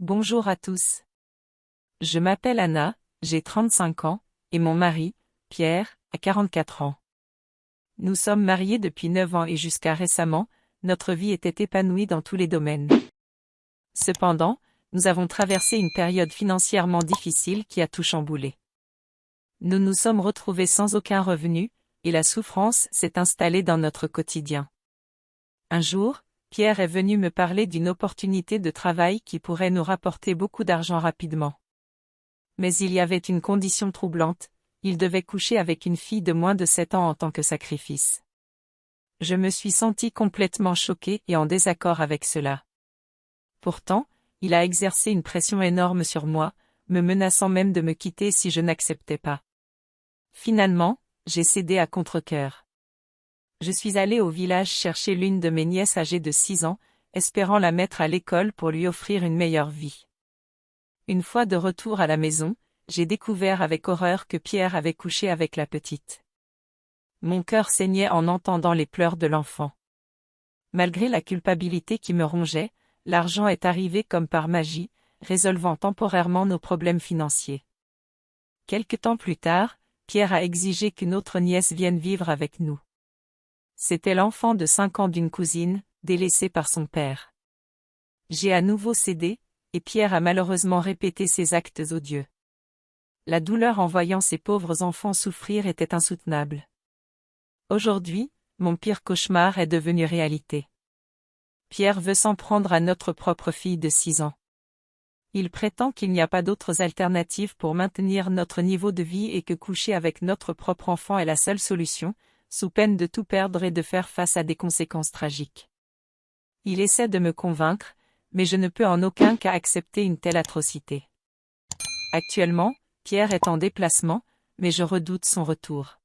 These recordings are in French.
Bonjour à tous. Je m'appelle Anna, j'ai 35 ans, et mon mari, Pierre, a 44 ans. Nous sommes mariés depuis 9 ans et jusqu'à récemment, notre vie était épanouie dans tous les domaines. Cependant, nous avons traversé une période financièrement difficile qui a tout chamboulé. Nous nous sommes retrouvés sans aucun revenu, et la souffrance s'est installée dans notre quotidien. Un jour, Pierre est venu me parler d'une opportunité de travail qui pourrait nous rapporter beaucoup d'argent rapidement. Mais il y avait une condition troublante, il devait coucher avec une fille de moins de 7 ans en tant que sacrifice. Je me suis sentie complètement choquée et en désaccord avec cela. Pourtant, il a exercé une pression énorme sur moi, me menaçant même de me quitter si je n'acceptais pas. Finalement, j'ai cédé à contre-cœur. Je suis allée au village chercher l'une de mes nièces âgée de 6 ans, espérant la mettre à l'école pour lui offrir une meilleure vie. Une fois de retour à la maison, j'ai découvert avec horreur que Pierre avait couché avec la petite. Mon cœur saignait en entendant les pleurs de l'enfant. Malgré la culpabilité qui me rongeait, l'argent est arrivé comme par magie, résolvant temporairement nos problèmes financiers. Quelque temps plus tard, Pierre a exigé qu'une autre nièce vienne vivre avec nous. C'était l'enfant de 5 ans d'une cousine, délaissée par son père. J'ai à nouveau cédé, et Pierre a malheureusement répété ses actes odieux. La douleur en voyant ces pauvres enfants souffrir était insoutenable. Aujourd'hui, mon pire cauchemar est devenu réalité. Pierre veut s'en prendre à notre propre fille de 6 ans. Il prétend qu'il n'y a pas d'autres alternatives pour maintenir notre niveau de vie et que coucher avec notre propre enfant est la seule solution, sous peine de tout perdre et de faire face à des conséquences tragiques. Il essaie de me convaincre, mais je ne peux en aucun cas accepter une telle atrocité. Actuellement, Pierre est en déplacement, mais je redoute son retour.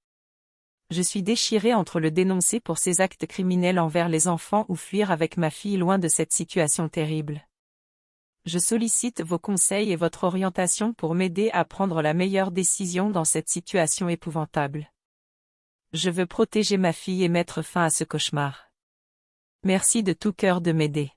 Je suis déchirée entre le dénoncer pour ses actes criminels envers les enfants ou fuir avec ma fille loin de cette situation terrible. Je sollicite vos conseils et votre orientation pour m'aider à prendre la meilleure décision dans cette situation épouvantable. Je veux protéger ma fille et mettre fin à ce cauchemar. Merci de tout cœur de m'aider.